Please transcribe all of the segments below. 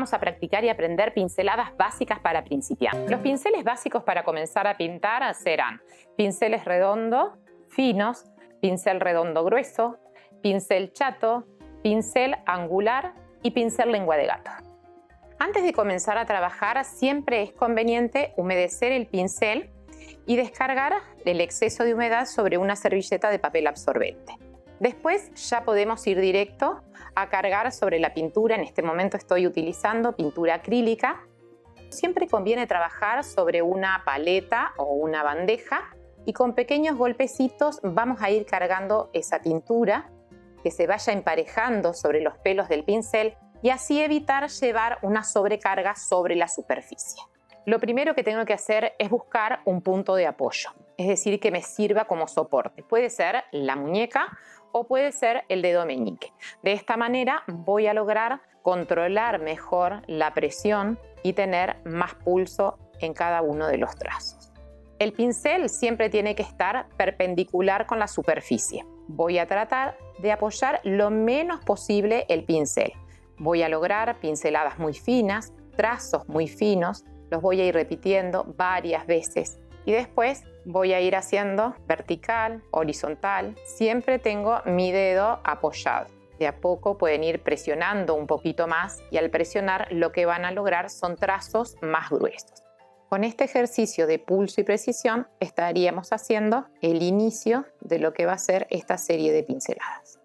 vamos a practicar y aprender pinceladas básicas para principiantes. Los pinceles básicos para comenzar a pintar serán pinceles redondos, finos, pincel redondo grueso, pincel chato, pincel angular y pincel lengua de gato. Antes de comenzar a trabajar, siempre es conveniente humedecer el pincel y descargar el exceso de humedad sobre una servilleta de papel absorbente. Después ya podemos ir directo a cargar sobre la pintura. En este momento estoy utilizando pintura acrílica. Siempre conviene trabajar sobre una paleta o una bandeja y con pequeños golpecitos vamos a ir cargando esa pintura que se vaya emparejando sobre los pelos del pincel y así evitar llevar una sobrecarga sobre la superficie. Lo primero que tengo que hacer es buscar un punto de apoyo, es decir, que me sirva como soporte. Puede ser la muñeca o puede ser el dedo meñique. De esta manera voy a lograr controlar mejor la presión y tener más pulso en cada uno de los trazos. El pincel siempre tiene que estar perpendicular con la superficie. Voy a tratar de apoyar lo menos posible el pincel. Voy a lograr pinceladas muy finas, trazos muy finos, los voy a ir repitiendo varias veces y después voy a ir haciendo vertical, horizontal. Siempre tengo mi dedo apoyado. De a poco pueden ir presionando un poquito más y al presionar lo que van a lograr son trazos más gruesos. Con este ejercicio de pulso y precisión estaríamos haciendo el inicio de lo que va a ser esta serie de pinceladas.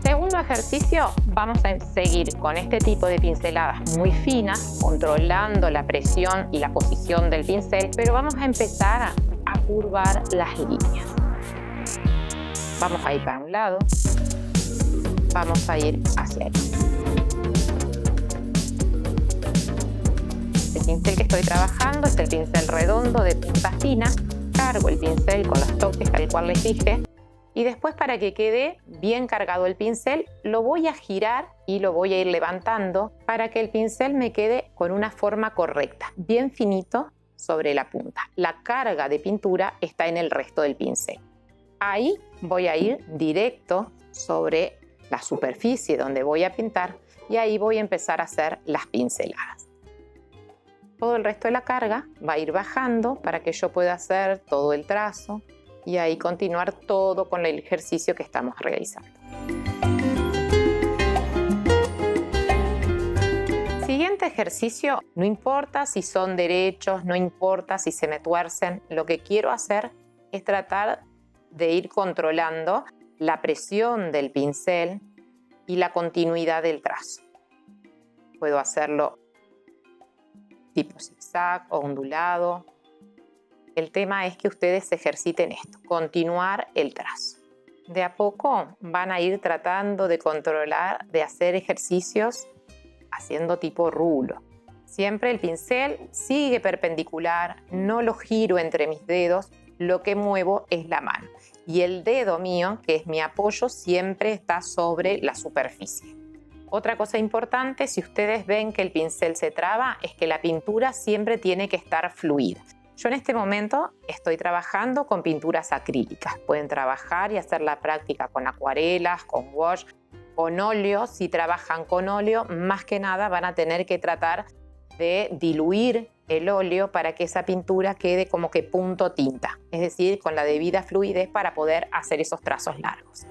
Segundo ejercicio, vamos a seguir con este tipo de pinceladas muy finas, controlando la presión y la posición del pincel, pero vamos a empezar a curvar las líneas. Vamos a ir para un lado, vamos a ir hacia el otro. El pincel que estoy trabajando es el pincel redondo de punta fina. Cargo el pincel con los toques tal cual les dije. Y después, para que quede bien cargado el pincel, lo voy a girar y lo voy a ir levantando para que el pincel me quede con una forma correcta, bien finito sobre la punta. La carga de pintura está en el resto del pincel. Ahí voy a ir directo sobre la superficie donde voy a pintar y ahí voy a empezar a hacer las pinceladas. Todo el resto de la carga va a ir bajando para que yo pueda hacer todo el trazo y ahí continuar todo con el ejercicio que estamos realizando. Siguiente ejercicio, no importa si son derechos, no importa si se me tuercen, lo que quiero hacer es tratar de ir controlando la presión del pincel y la continuidad del trazo. Puedo hacerlo tipo zigzag o ondulado. El tema es que ustedes se ejerciten esto, continuar el trazo. De a poco van a ir tratando de controlar, de hacer ejercicios haciendo tipo rulo. Siempre el pincel sigue perpendicular, no lo giro entre mis dedos, lo que muevo es la mano. Y el dedo mío, que es mi apoyo, siempre está sobre la superficie. Otra cosa importante, si ustedes ven que el pincel se traba, es que la pintura siempre tiene que estar fluida. Yo en este momento estoy trabajando con pinturas acrílicas. Pueden trabajar y hacer la práctica con acuarelas, con wash, con óleo. Si trabajan con óleo, más que nada van a tener que tratar de diluir el óleo para que esa pintura quede como que punto tinta. Es decir, con la debida fluidez para poder hacer esos trazos largos.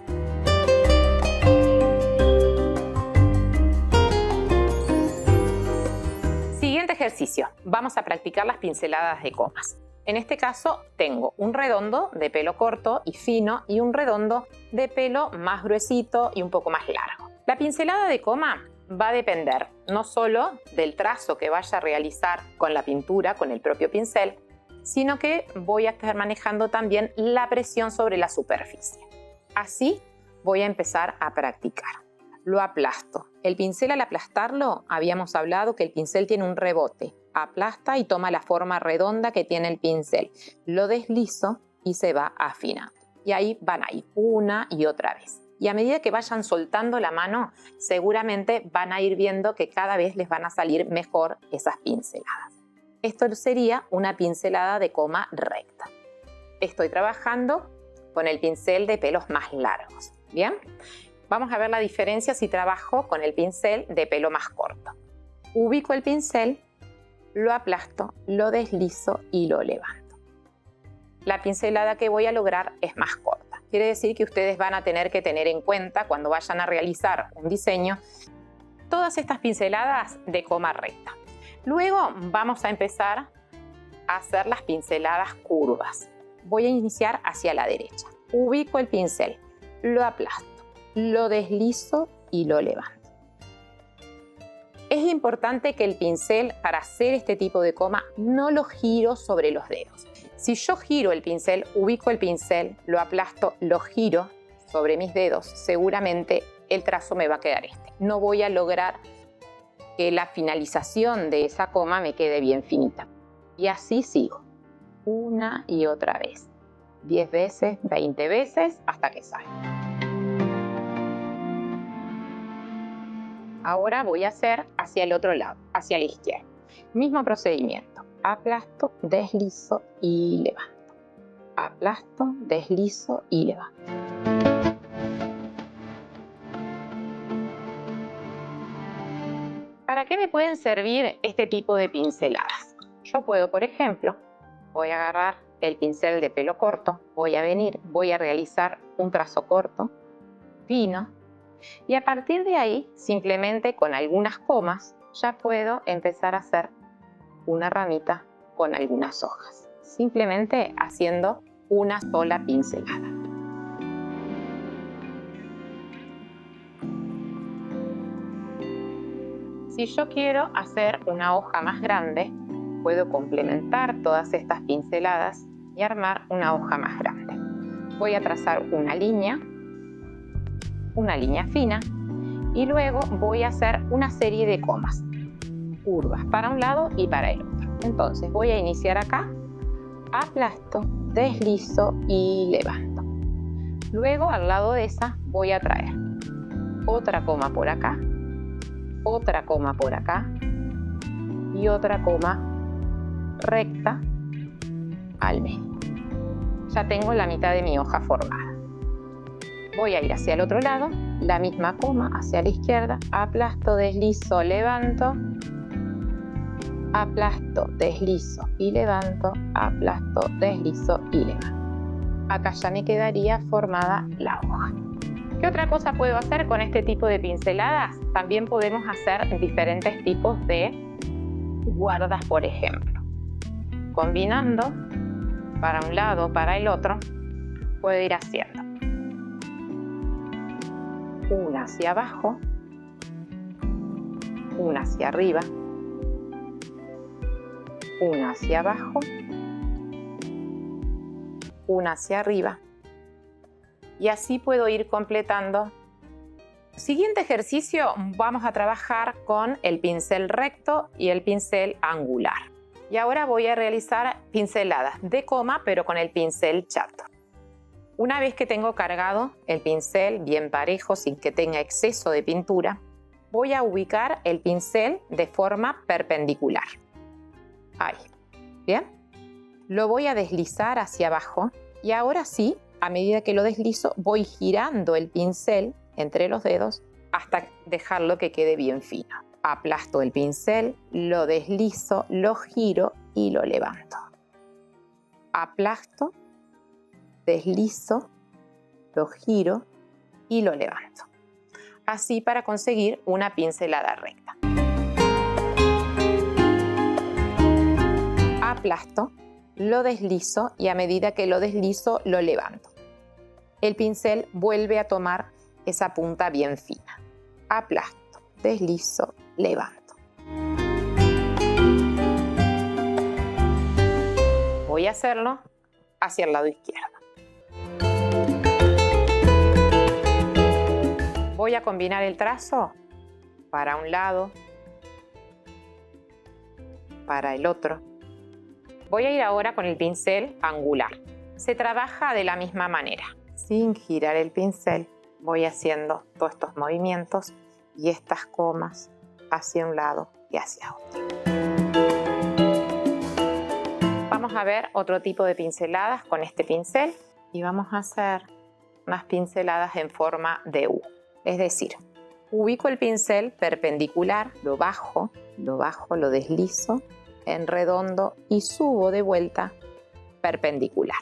Siguiente ejercicio, vamos a practicar las pinceladas de comas. En este caso tengo un redondo de pelo corto y fino y un redondo de pelo más gruesito y un poco más largo. La pincelada de coma va a depender no solo del trazo que vaya a realizar con la pintura, con el propio pincel, sino que voy a estar manejando también la presión sobre la superficie. Así voy a empezar a practicar. Lo aplasto. El pincel, al aplastarlo, habíamos hablado que el pincel tiene un rebote. Aplasta y toma la forma redonda que tiene el pincel. Lo deslizo y se va afinando. Y ahí van a ir una y otra vez. Y a medida que vayan soltando la mano, seguramente van a ir viendo que cada vez les van a salir mejor esas pinceladas. Esto sería una pincelada de coma recta. Estoy trabajando con el pincel de pelos más largos. ¿Bien? Vamos a ver la diferencia si trabajo con el pincel de pelo más corto. Ubico el pincel, lo aplasto, lo deslizo y lo levanto. La pincelada que voy a lograr es más corta. Quiere decir que ustedes van a tener que tener en cuenta cuando vayan a realizar un diseño todas estas pinceladas de coma recta. Luego vamos a empezar a hacer las pinceladas curvas. Voy a iniciar hacia la derecha. Ubico el pincel, lo aplasto, lo deslizo y lo levanto. Es importante que el pincel, para hacer este tipo de coma, no lo giro sobre los dedos. Si yo giro el pincel, ubico el pincel, lo aplasto, lo giro sobre mis dedos, seguramente el trazo me va a quedar este. No voy a lograr que la finalización de esa coma me quede bien finita. Y así sigo, una y otra vez. 10 veces, 20 veces, hasta que salga. Ahora voy a hacer hacia el otro lado, hacia la izquierda. Mismo procedimiento. Aplasto, deslizo y levanto. Aplasto, deslizo y levanto. ¿Para qué me pueden servir este tipo de pinceladas? Yo puedo, por ejemplo, voy a agarrar el pincel de pelo corto, voy a venir, voy a realizar un trazo corto, fino, y a partir de ahí, simplemente con algunas comas, ya puedo empezar a hacer una ramita con algunas hojas. Simplemente haciendo una sola pincelada. Si yo quiero hacer una hoja más grande, puedo complementar todas estas pinceladas y armar una hoja más grande. Voy a trazar una línea fina y luego voy a hacer una serie de comas, curvas para un lado y para el otro. Entonces voy a iniciar acá, aplasto, deslizo y levanto. Luego al lado de esa voy a traer otra coma por acá, otra coma por acá y otra coma recta al medio. Ya tengo la mitad de mi hoja formada. Voy a ir hacia el otro lado, la misma coma hacia la izquierda, aplasto, deslizo, levanto, aplasto, deslizo y levanto, aplasto, deslizo y levanto. Acá ya me quedaría formada la hoja. ¿Qué otra cosa puedo hacer con este tipo de pinceladas? También podemos hacer diferentes tipos de guardas, por ejemplo. Combinando para un lado, para el otro, puedo ir haciendo una hacia abajo, una hacia arriba, una hacia abajo, una hacia arriba, y así puedo ir completando. Siguiente ejercicio, vamos a trabajar con el pincel recto y el pincel angular. Y ahora voy a realizar pinceladas de coma, pero con el pincel chato. Una vez que tengo cargado el pincel bien parejo, sin que tenga exceso de pintura, voy a ubicar el pincel de forma perpendicular. Ahí. ¿Bien? Lo voy a deslizar hacia abajo y ahora sí, a medida que lo deslizo, voy girando el pincel entre los dedos hasta dejarlo que quede bien fino. Aplasto el pincel, lo deslizo, lo giro y lo levanto. Aplasto, deslizo, lo giro y lo levanto. Así para conseguir una pincelada recta. Aplasto, lo deslizo y a medida que lo deslizo lo levanto. El pincel vuelve a tomar esa punta bien fina. Aplasto, deslizo, levanto. Voy a hacerlo hacia el lado izquierdo. Voy a combinar el trazo para un lado, para el otro. Voy a ir ahora con el pincel angular. Se trabaja de la misma manera. Sin girar el pincel, voy haciendo todos estos movimientos y estas comas hacia un lado y hacia otro. Vamos a ver otro tipo de pinceladas con este pincel y vamos a hacer unas pinceladas en forma de U. Es decir, ubico el pincel perpendicular, lo bajo, lo deslizo en redondo y subo de vuelta perpendicular.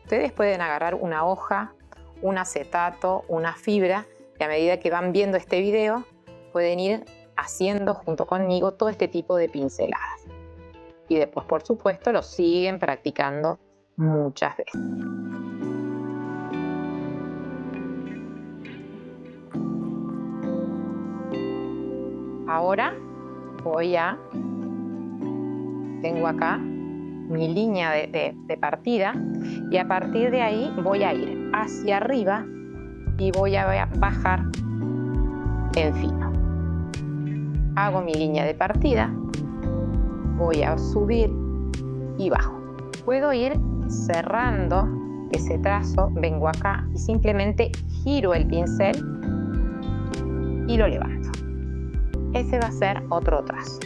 Ustedes pueden agarrar una hoja, un acetato, una fibra y a medida que van viendo este video pueden ir haciendo junto conmigo todo este tipo de pinceladas. Y después, por supuesto, lo siguen practicando muchas veces. Ahora tengo acá mi línea de partida y a partir de ahí voy a ir hacia arriba y voy a bajar en fino. Hago mi línea de partida, voy a subir y bajo. Puedo ir cerrando ese trazo, vengo acá y simplemente giro el pincel y lo levanto. Ese va a ser otro trazo.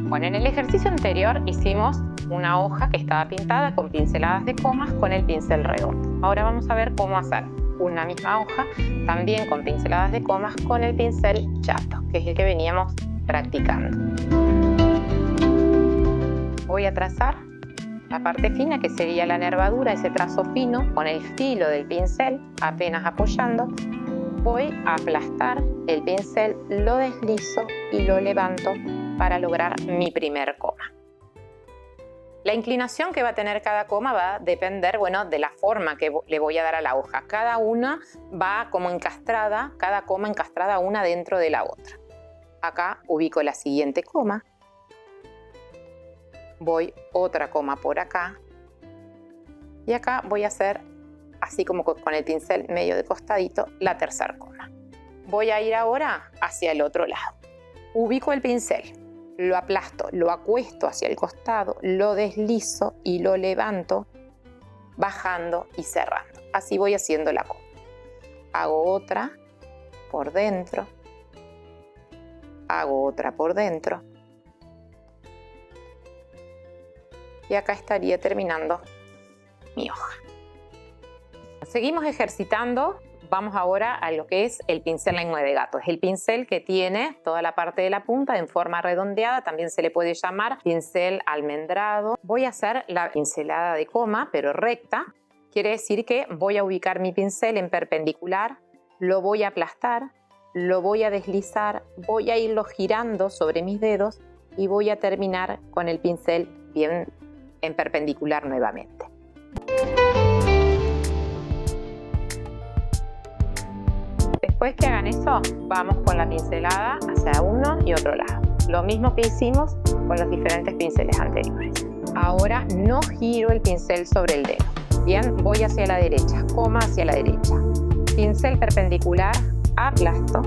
Bueno, en el ejercicio anterior hicimos una hoja que estaba pintada con pinceladas de comas con el pincel redondo. Ahora vamos a ver cómo hacer una misma hoja también con pinceladas de comas con el pincel chato, que es el que veníamos practicando. Voy a trazar la parte fina, que sería la nervadura, ese trazo fino con el filo del pincel apenas apoyando. Voy a aplastar el pincel, lo deslizo y lo levanto para lograr mi primer coma. La inclinación que va a tener cada coma va a depender, de la forma que le voy a dar a la hoja. Cada una va como encastrada, cada coma encastrada una dentro de la otra. Acá ubico la siguiente coma. Voy otra coma por acá. Y acá voy a hacer, así como con el pincel medio de costadito, la tercera coma. Voy a ir ahora hacia el otro lado. Ubico el pincel, lo aplasto, lo acuesto hacia el costado, lo deslizo y lo levanto, bajando y cerrando. Así voy haciendo la coma. Hago otra por dentro, hago otra por dentro y acá estaría terminando mi hoja. Seguimos ejercitando. Vamos ahora a lo que es el pincel lengua de gato. Es el pincel que tiene toda la parte de la punta en forma redondeada. También se le puede llamar pincel almendrado. Voy a hacer la pincelada de coma, pero recta. Quiere decir que voy a ubicar mi pincel en perpendicular, lo voy a aplastar, lo voy a deslizar, voy a irlo girando sobre mis dedos y voy a terminar con el pincel bien en perpendicular nuevamente. Después que hagan eso, vamos con la pincelada hacia uno y otro lado. Lo mismo que hicimos con los diferentes pinceles anteriores. Ahora no giro el pincel sobre el dedo. Bien, voy hacia la derecha, coma hacia la derecha. Pincel perpendicular, aplasto,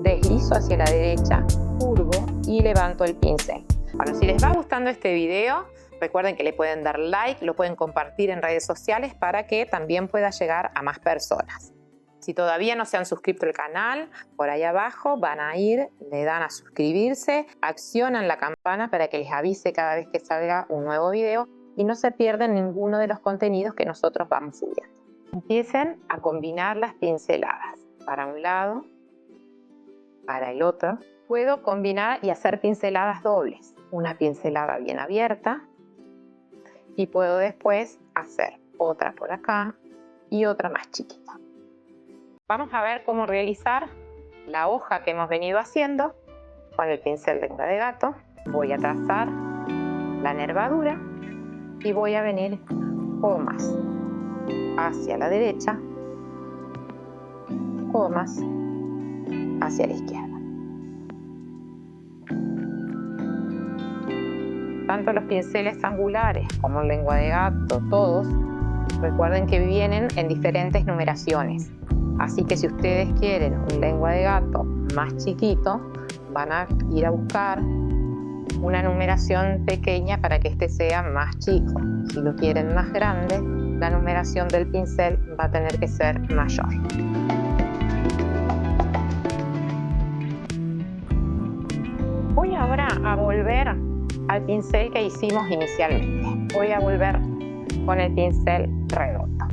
deslizo hacia la derecha, curvo y levanto el pincel. Bueno, si les va gustando este video, recuerden que le pueden dar like, lo pueden compartir en redes sociales para que también pueda llegar a más personas. Si todavía no se han suscrito al canal, por ahí abajo van a ir, le dan a suscribirse, accionan la campana para que les avise cada vez que salga un nuevo video y no se pierdan ninguno de los contenidos que nosotros vamos subiendo. Empiecen a combinar las pinceladas para un lado, para el otro. Puedo combinar y hacer pinceladas dobles. Una pincelada bien abierta y puedo después hacer otra por acá y otra más chiquita. Vamos a ver cómo realizar la hoja que hemos venido haciendo con el pincel lengua de gato. Voy a trazar la nervadura y voy a venir comas hacia la derecha, comas hacia la izquierda. Tanto los pinceles angulares como el lengua de gato, todos, recuerden que vienen en diferentes numeraciones. Así que si ustedes quieren un lengua de gato más chiquito, van a ir a buscar una numeración pequeña para que este sea más chico. Si lo quieren más grande, la numeración del pincel va a tener que ser mayor. Voy ahora a volver al pincel que hicimos inicialmente. Voy a volver con el pincel redondo.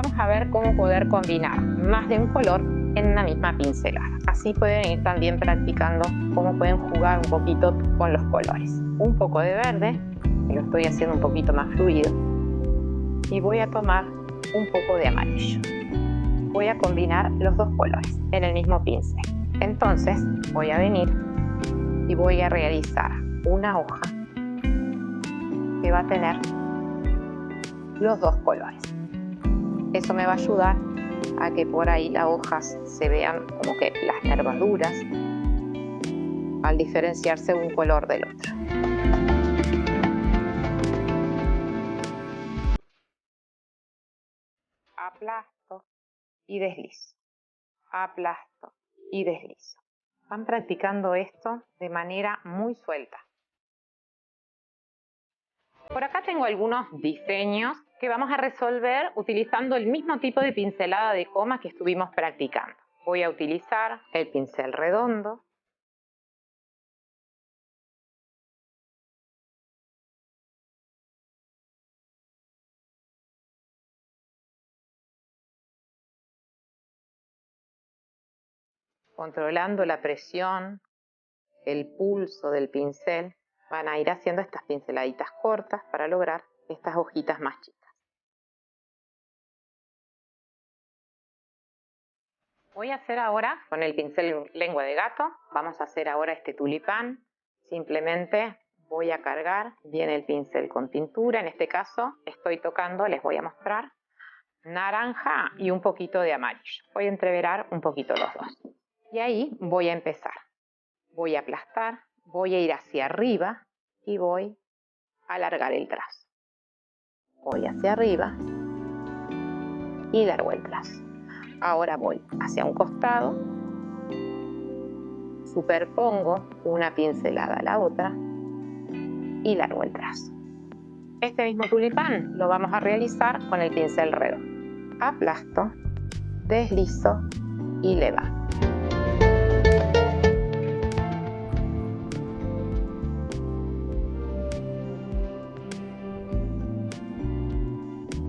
vamos a ver cómo poder combinar más de un color en una misma pincelada. Así pueden ir también practicando cómo pueden jugar un poquito con los colores. Un poco de verde, que lo estoy haciendo un poquito más fluido, y voy a tomar un poco de amarillo. Voy a combinar los dos colores en el mismo pincel. Entonces voy a venir y voy a realizar una hoja que va a tener los dos colores. Eso me va a ayudar a que por ahí las hojas se vean como que las nervaduras al diferenciarse un color del otro. Aplasto y deslizo, aplasto y deslizo. Van practicando esto de manera muy suelta. Por acá tengo algunos diseños que vamos a resolver utilizando el mismo tipo de pincelada de coma que estuvimos practicando. Voy a utilizar el pincel redondo, controlando la presión, el pulso del pincel, van a ir haciendo estas pinceladitas cortas para lograr estas hojitas más chicas. Voy a hacer ahora con el pincel lengua de gato, vamos a hacer ahora este tulipán. Simplemente voy a cargar bien el pincel con pintura, en este caso estoy tocando, les voy a mostrar, naranja y un poquito de amarillo. Voy a entreverar un poquito los dos. Y ahí voy a empezar. Voy a aplastar, voy a ir hacia arriba y voy a alargar el trazo. Voy hacia arriba y largo el trazo. Ahora voy hacia un costado, superpongo una pincelada a la otra y largo el trazo. Este mismo tulipán lo vamos a realizar con el pincel redondo. Aplasto, deslizo y levanto.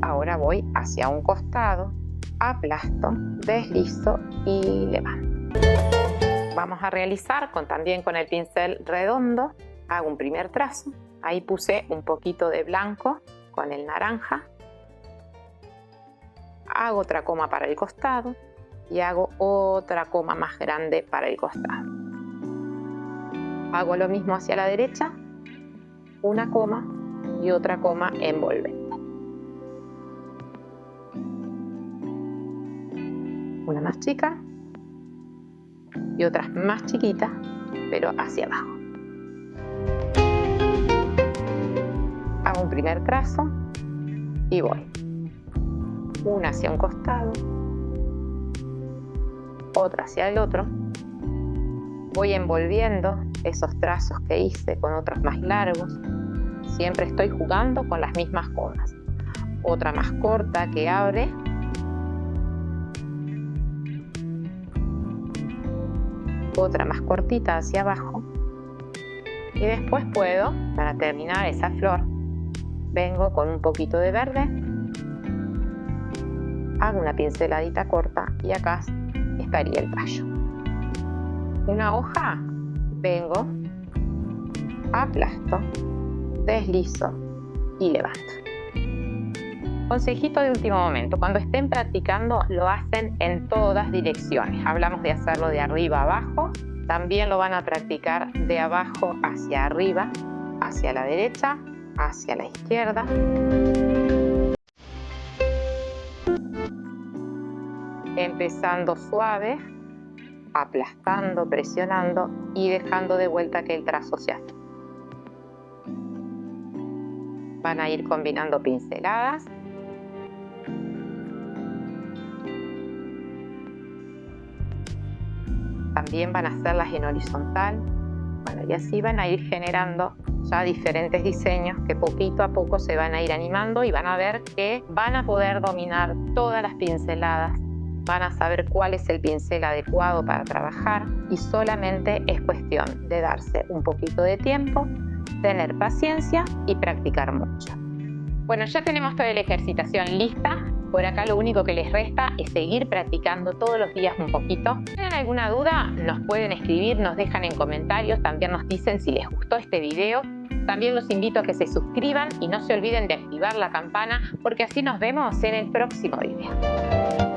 Ahora voy hacia un costado, aplasto, deslizo y levanto. Vamos a realizar también con el pincel redondo. Hago un primer trazo, ahí puse un poquito de blanco con el naranja. Hago otra coma para el costado y hago otra coma más grande para el costado. Hago lo mismo hacia la derecha, una coma y otra coma envolvente. Una más chica y otras más chiquitas, pero hacia abajo. Hago un primer trazo y voy. Una hacia un costado, otra hacia el otro. Voy envolviendo esos trazos que hice con otros más largos. Siempre estoy jugando con las mismas comas. Otra más corta que abre. Otra más cortita hacia abajo y después puedo, para terminar esa flor, vengo con un poquito de verde, hago una pinceladita corta y acá estaría el tallo. Una hoja, vengo, aplasto, deslizo y levanto. Consejito de último momento, cuando estén practicando lo hacen en todas direcciones. Hablamos de hacerlo de arriba a abajo, también lo van a practicar de abajo hacia arriba, hacia la derecha, hacia la izquierda. Empezando suave, aplastando, presionando y dejando de vuelta que el trazo se hace. Van a ir combinando pinceladas. También van a hacerlas en horizontal. Bueno, y así van a ir generando ya diferentes diseños que poquito a poco se van a ir animando y van a ver que van a poder dominar todas las pinceladas, van a saber cuál es el pincel adecuado para trabajar y solamente es cuestión de darse un poquito de tiempo, tener paciencia y practicar mucho. Bueno, ya tenemos toda la ejercitación lista. Por acá lo único que les resta es seguir practicando todos los días un poquito. Si tienen alguna duda, nos pueden escribir, nos dejan en comentarios, también nos dicen si les gustó este video. También los invito a que se suscriban y no se olviden de activar la campana, porque así nos vemos en el próximo video.